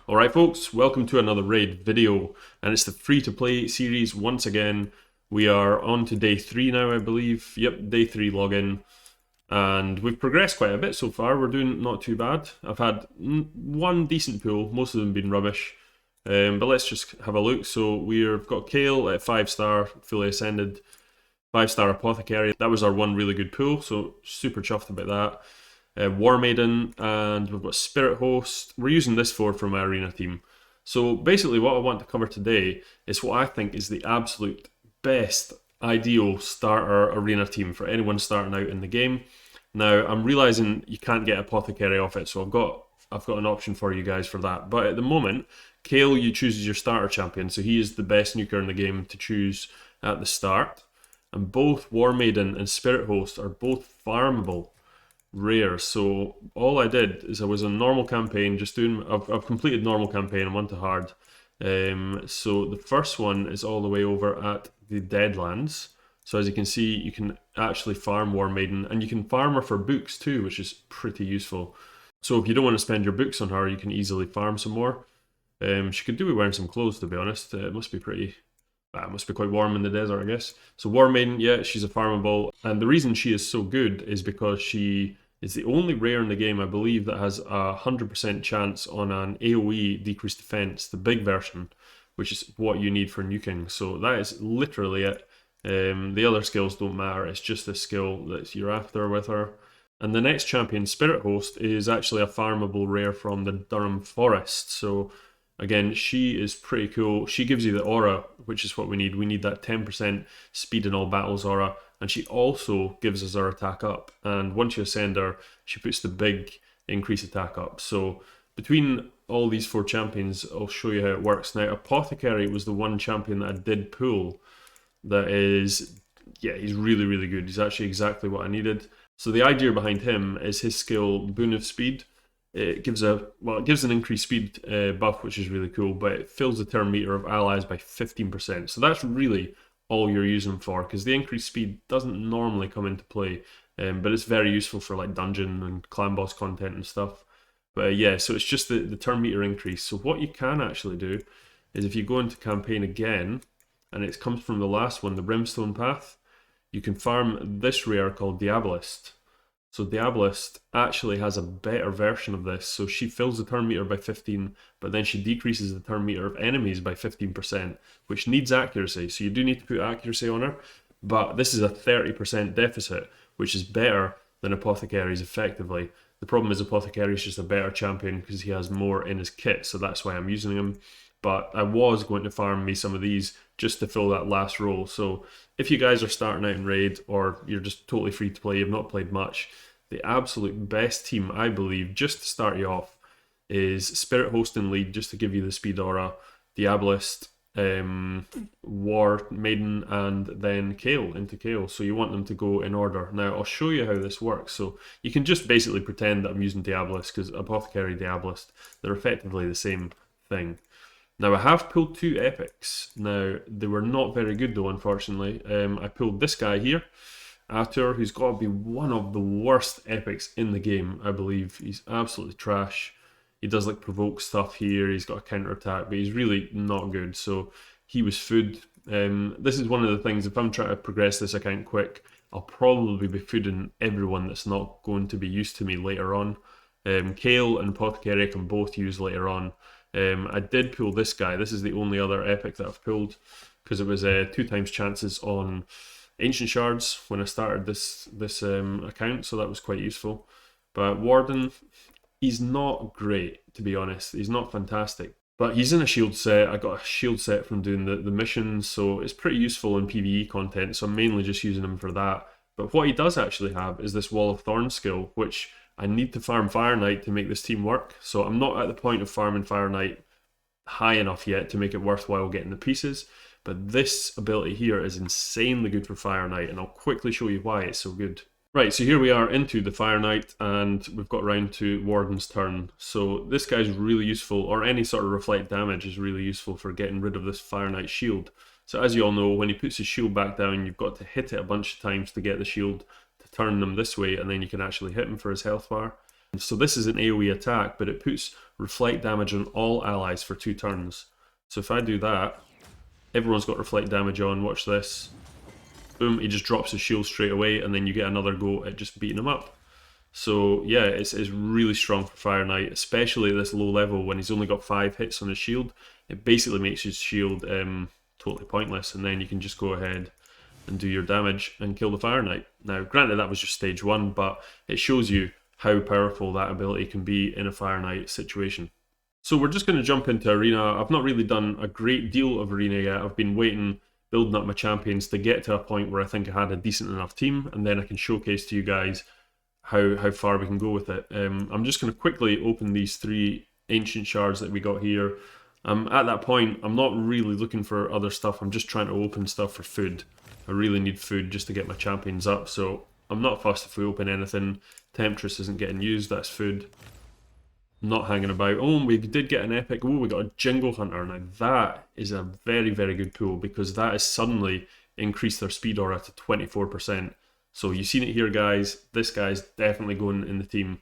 Alright folks, welcome to another raid video, and it's the free to play series once again. We are on to day 3 now, I believe. Yep, day 3 login, and we've progressed quite a bit so far. We're doing not too bad. I've had one decent pool, most of them been rubbish, but let's just have a look. So we've got Kale at 5-star, fully ascended, 5-star apothecary. That was our one really good pool, so super chuffed about that. War Maiden, and we've got Spirit Host. We're using this for my arena team. So basically what I want to cover today is what I think is the absolute best ideal starter arena team for anyone starting out in the game. Now I'm realizing you can't get Apothecary off it, so I've got an option for you guys for that. But at the moment, Kale, you choose as your starter champion, so he is the best nuker in the game to choose at the start. And both War Maiden and Spirit Host are both farmable rare. So all I did is I was on normal campaign, just doing, I've completed normal campaign, I'm on to hard. So the first one is all the way over at the Deadlands. So as you can see, you can actually farm War Maiden, and you can farm her for books too, which is pretty useful. So if you don't want to spend your books on her, you can easily farm some more. She could do with wearing some clothes, to be honest. It must be pretty... it must be quite warm in the desert, I guess. So War Maiden, yeah, she's a farmable. And the reason she is so good is because she is the only rare in the game, I believe, that has a 100% chance on an AoE decreased defense, the big version, which is what you need for nuking. So that is literally it. The other skills don't matter, it's just the skill that you're after with her. And the next champion, Spirit Host, is actually a farmable rare from the Durham Forest. So again, she is pretty cool. She gives you the aura, which is what we need. We need that 10% speed in all battles aura. And she also gives us our attack up. And once you ascend her, she puts the big increase attack up. So between all these 4 champions, I'll show you how it works. Now, Apothecary was the one champion that I did pull that is, yeah, he's really, really good. He's actually exactly what I needed. So the idea behind him is his skill, Boon of Speed. It gives an increased speed buff, which is really cool, but it fills the turn meter of allies by 15%. So that's really all you're using them for, because the increased speed doesn't normally come into play, but it's very useful for like dungeon and clan boss content and stuff. But yeah, so it's just the turn meter increase. So what you can actually do is if you go into campaign again, and it comes from the last one, the Brimstone Path, you can farm this rare called Diabolist. So Diabolist actually has a better version of this. So she fills the turn meter by 15, but then she decreases the turn meter of enemies by 15%, which needs accuracy. So you do need to put accuracy on her, but this is a 30% deficit, which is better than Apothecary's effectively. The problem is Apothecary is just a better champion because he has more in his kit, so that's why I'm using him. But I was going to farm me some of these just to fill that last role. So if you guys are starting out in raid, or you're just totally free to play, you've not played much, the absolute best team, I believe, just to start you off, is Spirit Host in lead, just to give you the speed aura, Diabolist, War Maiden, and then Kale, into Kale. So you want them to go in order. Now I'll show you how this works. So you can just basically pretend that I'm using Diabolist, because Apothecary, Diabolist, they're effectively the same thing. Now I have pulled 2 epics. Now they were not very good though, unfortunately. I pulled this guy here, Atur, who's got to be one of the worst epics in the game, I believe. He's absolutely trash. He does like provoke stuff here, he's got a counter attack, but he's really not good. So he was food. This is one of the things, if I'm trying to progress this account quick, I'll probably be fooding everyone that's not going to be used to me later on. Kale and Apothecary I can both use later on. I did pull this guy. This is the only other epic that I've pulled, because it was 2 times chances on Ancient Shards when I started this account, so that was quite useful. But Warden, he's not great, to be honest. He's not fantastic, but he's in a shield set. I got a shield set from doing the missions, so it's pretty useful in PvE content, so I'm mainly just using him for that. But what he does actually have is this Wall of Thorns skill, which I need to farm Fire Knight to make this team work. So I'm not at the point of farming Fire Knight high enough yet to make it worthwhile getting the pieces. But this ability here is insanely good for Fire Knight, and I'll quickly show you why it's so good. Right, so here we are into the Fire Knight, and we've got round to Warden's turn. So this guy's really useful, or any sort of reflect damage is really useful for getting rid of this Fire Knight shield. So as you all know, when he puts his shield back down, you've got to hit it a bunch of times to get the shield to turn them this way, and then you can actually hit him for his health bar. So this is an AoE attack, but it puts reflect damage on all allies for 2 turns. So if I do that, everyone's got reflect damage on, watch this. Boom, he just drops his shield straight away, and then you get another go at just beating him up. So yeah, it's really strong for Fire Knight, especially at this low level when he's only got 5 hits on his shield. It basically makes his shield totally pointless, and then you can just go ahead and do your damage and kill the Fire Knight. Now, granted that was just stage 1, but it shows you how powerful that ability can be in a Fire Knight situation. So we're just going to jump into Arena. I've not really done a great deal of Arena yet. I've been waiting, building up my champions to get to a point where I think I had a decent enough team, and then I can showcase to you guys how far we can go with it. I'm just going to quickly open these 3 ancient shards that we got here. At that point, I'm not really looking for other stuff. I'm just trying to open stuff for food. I really need food just to get my champions up, so I'm not fussed if we open anything. Temptress isn't getting used, that's food. I'm not hanging about. Oh, we did get an epic. Oh, we got a Jingle Hunter. Now that is a very, very good tool because that has suddenly increased their speed aura to 24%. So you've seen it here, guys. This guy's definitely going in the team.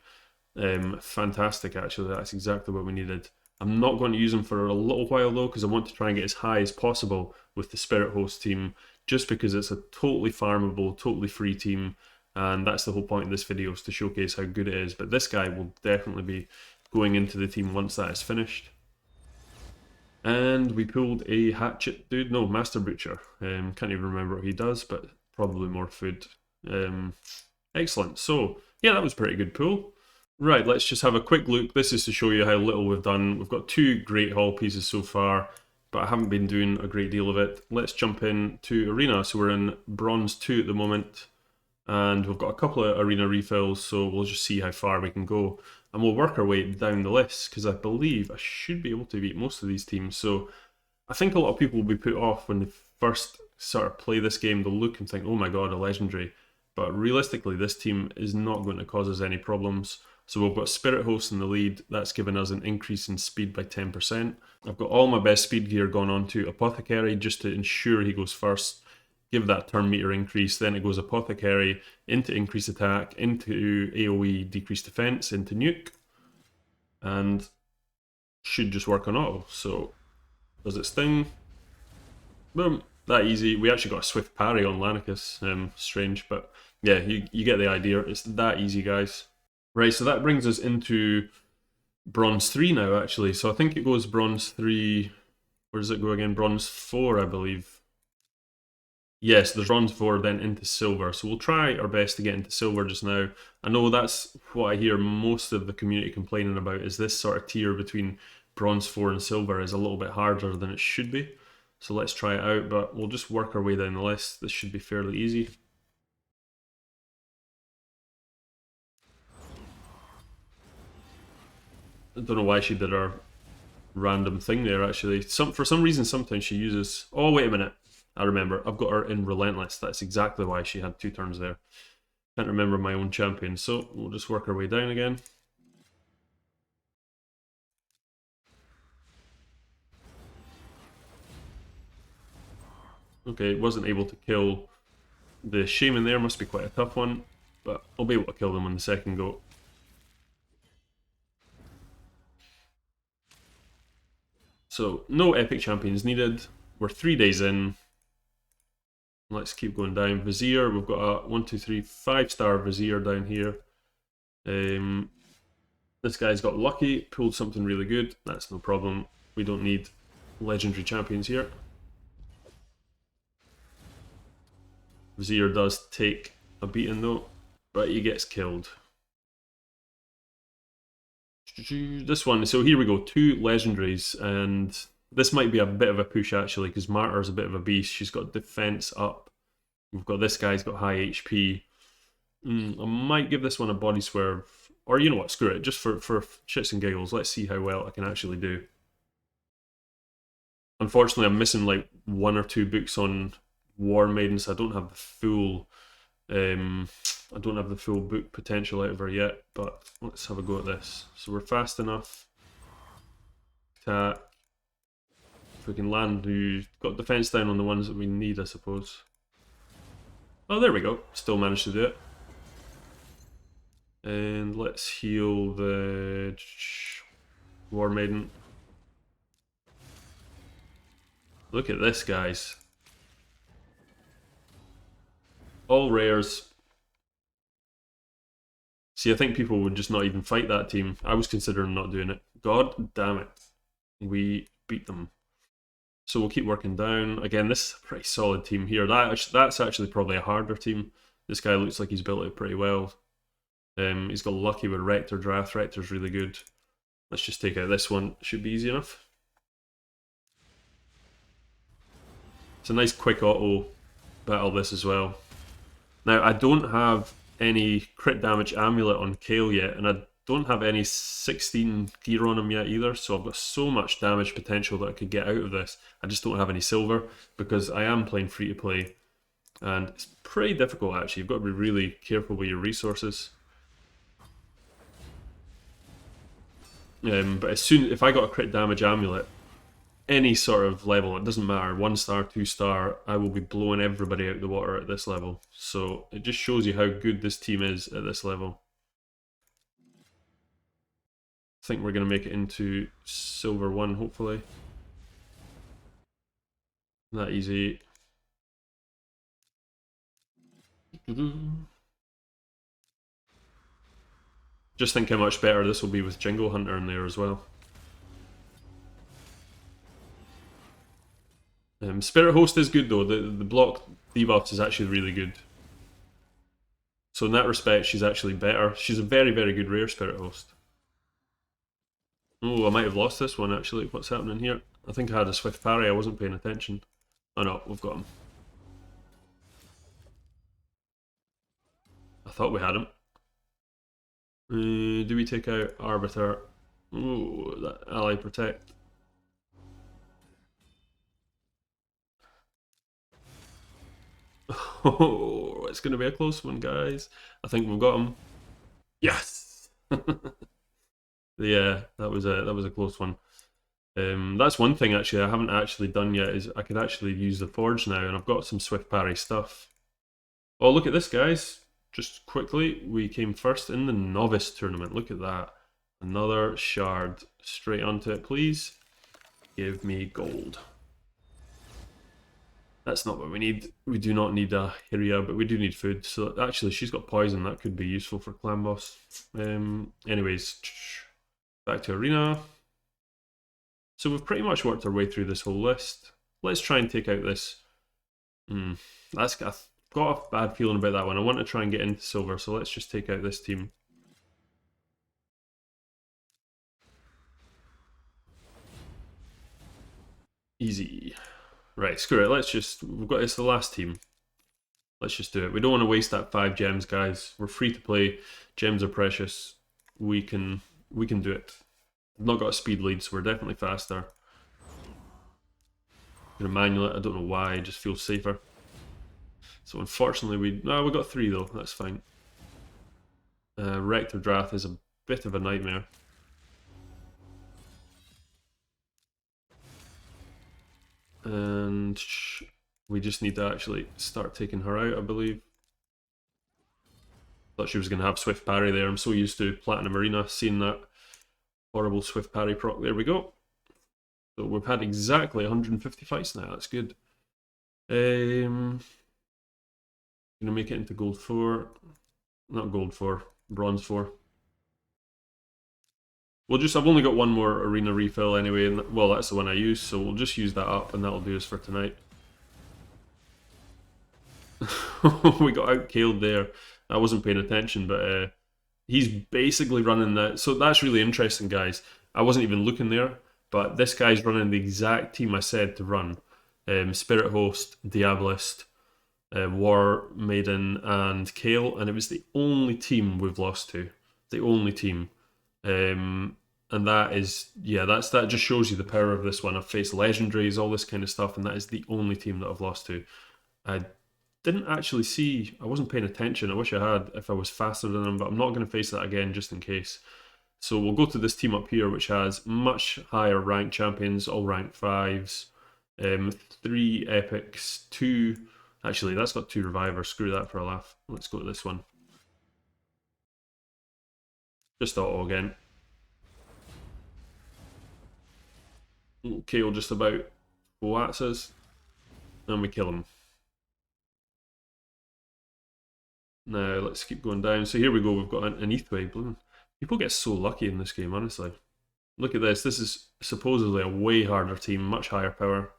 Fantastic, actually. That's exactly what we needed. I'm not going to use him for a little while, though, because I want to try and get as high as possible with the Spirit Host team, just because it's a totally farmable, totally free team, and that's the whole point of this video, is to showcase how good it is. But this guy will definitely be going into the team once that is finished. And we pulled a Hatchet dude. No, Master Butcher. Can't even remember what he does, but probably more food. Excellent. So yeah, that was a pretty good pull. Right, let's just have a quick look. This is to show you how little we've done. We've got 2 great haul pieces so far, but I haven't been doing a great deal of it. Let's jump into Arena. So we're in Bronze 2 at the moment, and we've got a couple of Arena refills, so we'll just see how far we can go. And we'll work our way down the list, because I believe I should be able to beat most of these teams. So I think a lot of people will be put off when they first sort of play this game. They'll look and think, oh my god, a legendary. But realistically, this team is not going to cause us any problems. So we've got Spirit Host in the lead. That's given us an increase in speed by 10%. I've got all my best speed gear gone on to Apothecary just to ensure he goes first. Give that turn meter increase. Then it goes Apothecary into increased attack, into AoE decreased defense, into nuke. And should just work on auto. So does its thing. Boom. That easy. We actually got a swift parry on Lanicus. Strange, but yeah, you get the idea. It's that easy, guys. Right, so that brings us into Bronze 3 now, actually. So I think it goes Bronze 3... Where does it go again? Bronze 4, I believe. Yes, there's Bronze 4, then into Silver. So we'll try our best to get into Silver just now. I know that's what I hear most of the community complaining about, is this sort of tier between Bronze 4 and Silver is a little bit harder than it should be. So let's try it out, but we'll just work our way down the list. This should be fairly easy. I don't know why she did her random thing there, actually. For some reason, sometimes she uses... Oh, wait a minute. I remember. I've got her in Relentless. That's exactly why she had 2 turns there. Can't remember my own champion, so we'll just work our way down again. Okay, wasn't able to kill the Shaman there. Must be quite a tough one, but I'll be able to kill them on the second go. So, no epic champions needed. We're 3 days in. Let's keep going down. Vizier, we've got a 1, 2, 3, 5-star Vizier down here. This guy's got lucky, pulled something really good. That's no problem. We don't need legendary champions here. Vizier does take a beating though, but he gets killed. This one, so here we go, 2 legendaries, and this might be a bit of a push actually, because Martyr's a bit of a beast. She's got defense up. We've got this guy's got high HP. I might give this one a body swerve, or you know what, screw it, just for shits and giggles. Let's see how well I can actually do. Unfortunately, I'm missing like 1 or 2 books on War Maiden, so I don't have the full book potential out of her yet, but let's have a go at this. So we're fast enough. Attack. If we can land, we've got defense down on the ones that we need, I suppose. Oh, there we go. Still managed to do it. And let's heal the War Maiden. Look at this, guys. All rares. See, I think people would just not even fight that team. I was considering not doing it. God damn it. We beat them. So we'll keep working down. Again, this is a pretty solid team here. That's actually probably a harder team. This guy looks like he's built it pretty well. He's got lucky with Rector Draft. Rector's really good. Let's just take out this one. Should be easy enough. It's a nice quick auto battle this as well. Now, I don't have any crit damage amulet on Kale yet, and I don't have any 16 gear on him yet either, so I've got so much damage potential that I could get out of this. I just don't have any silver, because I am playing free to play, and it's pretty difficult actually. You've got to be really careful with your resources. But if I got a crit damage amulet, any sort of level, it doesn't matter, 1 star, 2 star, I will be blowing everybody out the water at this level. So it just shows you how good this team is at this level. I think we're going to make it into silver 1, hopefully. That easy. Just think how much better this will be with Jingle Hunter in there as well. Spirit Host is good though. The block debuff is actually really good. So in that respect, she's actually better. She's a very, very good rare Spirit Host. Oh, I might have lost this one actually. What's happening here? I think I had a swift parry. I wasn't paying attention. Oh no, we've got him. I thought we had him. Do we take out Arbiter? Ooh, that ally protect. Oh, it's going to be a close one, guys. I think we've got him. Yes. Yeah, that was a close one. That's one thing actually I haven't actually done yet, is I could actually use the forge now, and I've got some swift parry stuff. Oh, look at this, guys. Just quickly, we came first in the novice tournament. Look at that. Another shard. Straight onto it, please. Give me gold. That's not what we need. We do not need a Hyria, but we do need food. So actually, she's got poison. That could be useful for clan boss. Anyways, back to arena. So we've pretty much worked our way through this whole list. Let's try and take out this. I've got a bad feeling about that one. I want to try and get into silver, so let's just take out this team. Easy. Right, screw it. It's the last team. Let's just do it. We don't want to waste that 5 gems, guys. We're free to play. Gems are precious. We can do it. I've not got a speed lead, so we're definitely faster. I'm gonna manual it. I don't know why. It just feels safer. So unfortunately, we got 3 though. That's fine. Rector Drath is a bit of a nightmare. And we just need to actually start taking her out, I believe. Thought she was going to have swift parry there. I'm so used to Platinum Arena seeing that horrible swift parry proc. There we go. So we've had exactly 150 fights now. That's good. Gonna make it into gold 4. Not gold 4, bronze 4. I've only got one more arena refill anyway, and well, that's the one I use, so we'll just use that up and that'll do us for tonight. We got out-killed there. I wasn't paying attention, but he's basically running that. So that's really interesting, guys. I wasn't even looking there, but this guy's running the exact team I said to run. Spirit Host, Diabolist, War Maiden, and Kale, and it was the only team we've lost to. The only team. And that is, that just shows you the power of this one. I've faced legendaries, all this kind of stuff, and that is the only team that I've lost to. I didn't actually see, I wasn't paying attention. I wish I had if I was faster than them, but I'm not going to face that again just in case. So we'll go to this team up here, which has much higher ranked champions, all rank 5s, 3 epics, 2, actually that's got 2 revivers, screw that for a laugh. Let's go to this one. Just auto again. KO just about flats us. And we kill him. Now let's keep going down. So here we go, we've got an Earthquake. People get so lucky in this game, honestly. Look at this. This is supposedly a way harder team, much higher power.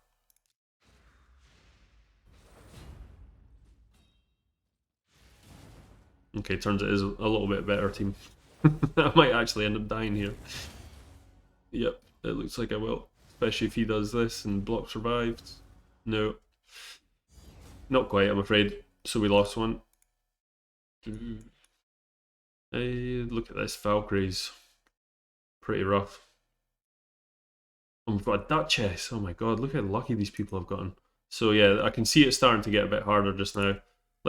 Okay, turns it is a little bit better team. I might actually end up dying here. Yep, it looks like I will. Especially if he does this and block survived. No. Not quite, I'm afraid. So we lost one. Hey, look at this, Valkyries. Pretty rough. And we've got a Duchess. Oh my god, look how lucky these people have gotten. So yeah, I can see it starting to get a bit harder just now.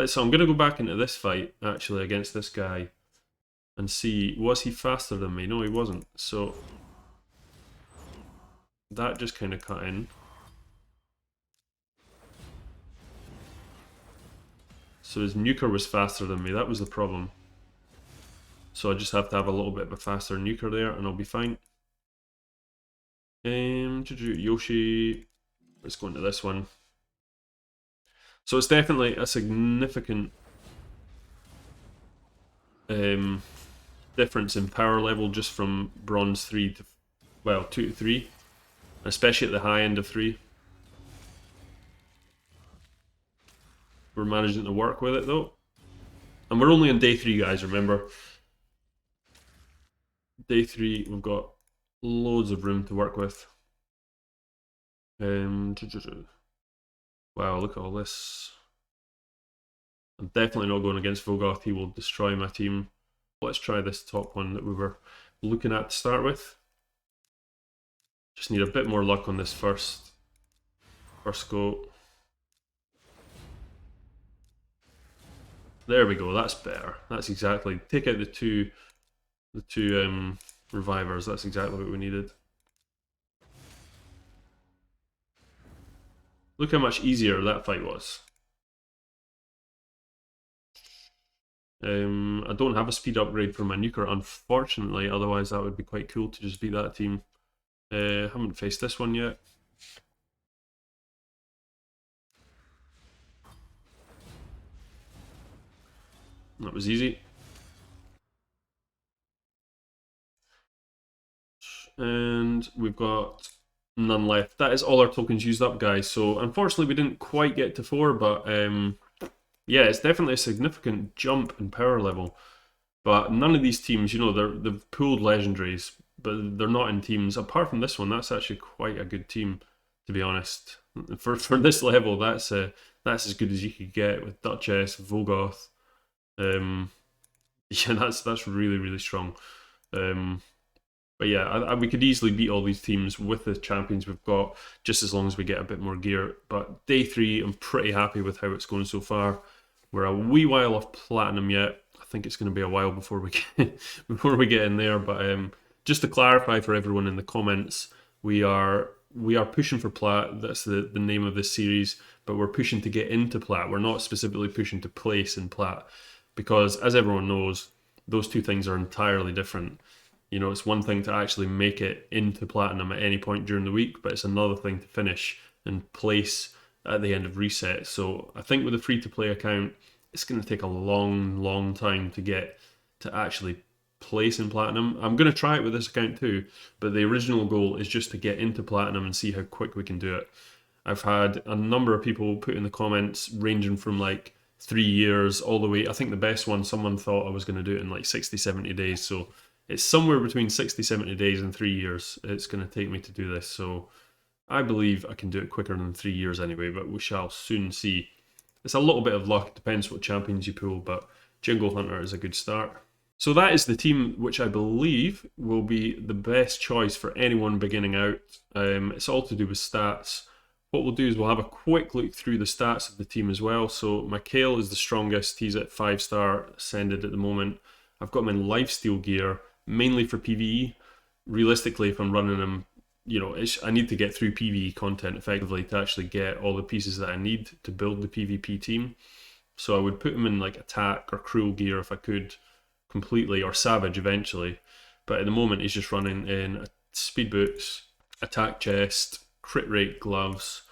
So I'm going to go back into this fight, actually, against this guy. And see, was he faster than me? No, he wasn't. So that just kind of cut in. So his nuker was faster than me, that was the problem. So I just have to have a little bit of a faster nuker there and I'll be fine. Yoshi, let's go into this one. So it's definitely a significant difference in power level just from bronze 3 to, well, 2 to 3. Especially at the high end of 3. We're managing to work with it though. And we're only on day 3, guys, remember. Day 3, we've got loads of room to work with. Wow, look at all this. I'm definitely not going against Vogoth, he will destroy my team. Let's try this top one that we were looking at to start with. Just need a bit more luck on this first go. There we go, that's better. That's exactly, take out the two revivers, that's exactly what we needed. Look how much easier that fight was. I don't have a speed upgrade for my nuker, unfortunately, otherwise that would be quite cool to just beat that team. Haven't faced this one yet. That was easy. And we've got none left. That is all our tokens used up, guys. So unfortunately we didn't quite get to 4, but yeah, it's definitely a significant jump in power level. But none of these teams, you know, they've pulled legendaries, but they're not in teams. Apart from this one, that's actually quite a good team, to be honest. For this level, that's as good as you could get with Duchess, Vogoth. Yeah, that's really, really strong. But yeah, we could easily beat all these teams with the champions we've got, just as long as we get a bit more gear. But day 3, I'm pretty happy with how it's going so far. We're a wee while off platinum yet. I think it's going to be a while before we get in there. But just to clarify for everyone in the comments, we are pushing for Plat. That's the name of this series. But we're pushing to get into Plat. We're not specifically pushing to place in Plat, because as everyone knows, those two things are entirely different. You know, it's one thing to actually make it into platinum at any point during the week, but it's another thing to finish and place at the end of reset. So I think with a free-to-play account, it's going to take a long, long time to get to actually place in platinum. I'm going to try it with this account too, but the original goal is just to get into platinum and see how quick we can do it. I've had a number of people put in the comments ranging from like 3 years all the way. I think the best one, someone thought I was going to do it in like 60, 70 days. So it's somewhere between 60, 70 days and 3 years it's going to take me to do this. So I believe I can do it quicker than 3 years anyway, but we shall soon see. It's a little bit of luck, depends what champions you pull, but Jingle Hunter is a good start. So that is the team which I believe will be the best choice for anyone beginning out. It's all to do with stats. What we'll do is we'll have a quick look through the stats of the team as well. So Mikhail is the strongest, he's at 5-star ascended at the moment. I've got him in lifesteal gear, mainly for PvE. Realistically, if I'm running him, you know, I need to get through PvE content effectively to actually get all the pieces that I need to build the PvP team. So I would put him in like attack or cruel gear if I could. completely, or Savage eventually. But at the moment, he's just running in speed boots, attack chest, crit rate gloves,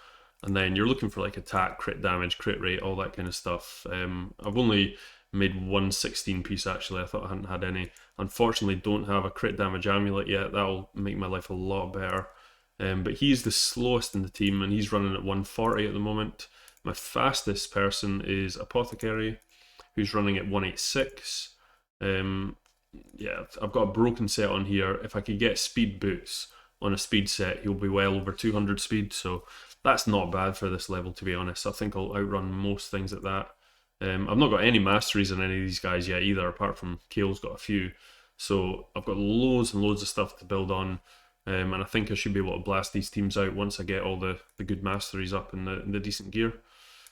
and then you're looking for like attack, crit damage, crit rate, all that kind of stuff. I've only made one 16 piece actually. I thought I hadn't had any. Unfortunately, don't have a crit damage amulet yet. That'll make my life a lot better. But he's the slowest in the team, and he's running at 140 at the moment. My fastest person is Apothecary, who's running at 186. Yeah, I've got a broken set on here. If I could get speed boots on a speed set, he'll be well over 200 speed, so that's not bad for this level, to be honest. I think I'll outrun most things at that. I've not got any masteries on any of these guys yet either, apart from Kale's got a few. So I've got loads and loads of stuff to build on. And I think I should be able to blast these teams out once I get all the good masteries up in the decent gear.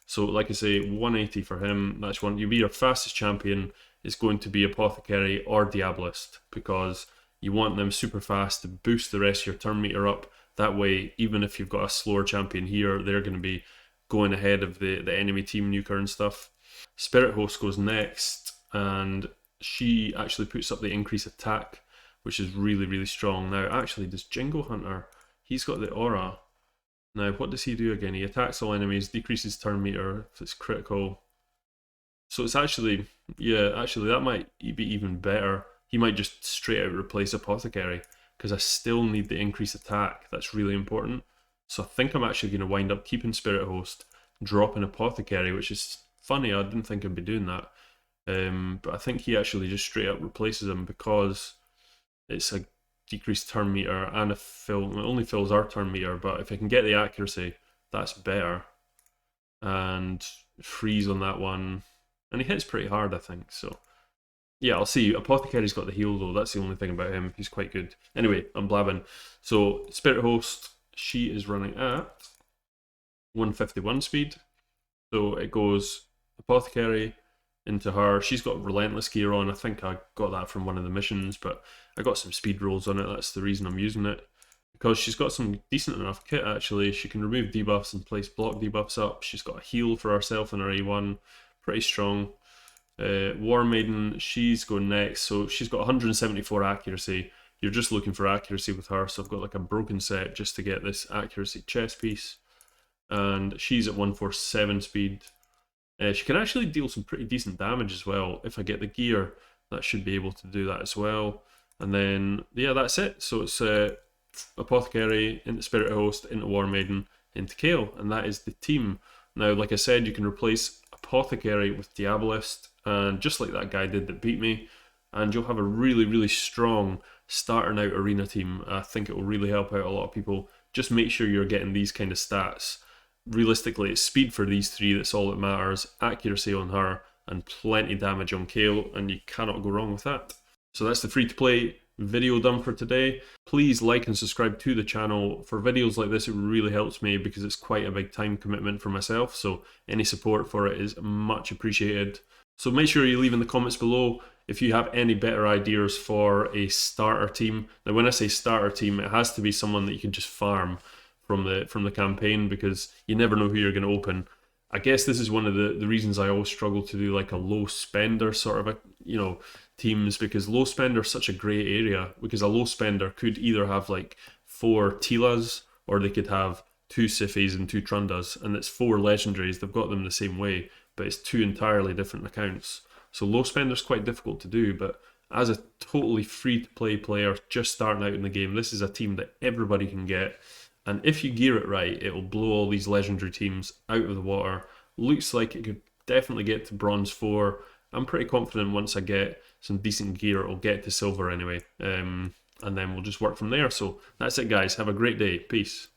So like I say, 180 for him. That's one. You'll be your fastest champion. Is going to be Apothecary or Diabolist, because you want them super fast to boost the rest of your turn meter up. That way, even if you've got a slower champion here, they're going to be going ahead of the enemy team nuker and stuff. Spirit Host goes next, and she actually puts up the increased attack, which is really, really strong. Now, actually, does Jingo Hunter, he's got the aura. Now, what does he do again? He attacks all enemies, decreases turn meter if it's critical. So it's actually, yeah, actually that might be even better. He might just straight out replace Apothecary, because I still need the increased attack. That's really important. So I think I'm actually going to wind up keeping Spirit Host, dropping Apothecary, which is funny. I didn't think I'd be doing that. But I think he actually just straight up replaces him, because it's a decreased turn meter and it only fills our turn meter, but if I can get the accuracy, that's better. And freeze on that one. And he hits pretty hard, I think, so yeah, I'll see. Apothecary's got the heal though, that's the only thing about him. He's quite good. Anyway, I'm blabbing. So Spirit Host, she is running at 151 speed. So it goes Apothecary into her. She's got Relentless gear on. I think I got that from one of the missions, but I got some speed rolls on it. That's the reason I'm using it. Because she's got some decent enough kit actually. She can remove debuffs and place block debuffs up. She's got a heal for herself in her A1. Pretty strong. War Maiden, she's going next. So she's got 174 accuracy. You're just looking for accuracy with her. So I've got like a broken set just to get this accuracy chest piece. And she's at 147 speed. She can actually deal some pretty decent damage as well. If I get the gear, that should be able to do that as well. And then, yeah, that's it. So it's Apothecary, into Spirit Host, into War Maiden, into Kale. And that is the team. Now, like I said, you can replace Apothecary with Diabolist, and just like that guy did that beat me, and you'll have a really, really strong starting out arena team. I think it will really help out a lot of people. Just make sure you're getting these kind of stats. Realistically, it's speed for these three that's all that matters, accuracy on her, and plenty damage on Kale, and you cannot go wrong with that. So that's the free-to-play video done for today. Please like and subscribe to the channel. For videos like this, it really helps me because it's quite a big time commitment for myself, so any support for it is much appreciated. So make sure you leave in the comments below if you have any better ideas for a starter team. Now when I say starter team, it has to be someone that you can just farm from the campaign, because you never know who you're going to open. I guess this is one of the reasons I always struggle to do like a low spender sort of a, teams, because low spender is such a grey area, because a low spender could either have like 4 Tilas or they could have 2 Sifis and 2 Trundas, and it's 4 legendaries. They've got them the same way, but it's 2 entirely different accounts. So low spender is quite difficult to do, but as a totally free-to-play player just starting out in the game, this is a team that everybody can get. And if you gear it right, it will blow all these legendary teams out of the water. Looks like it could definitely get to bronze 4. I'm pretty confident once I get some decent gear, it'll get to silver anyway. And then we'll just work from there. So that's it, guys. Have a great day. Peace.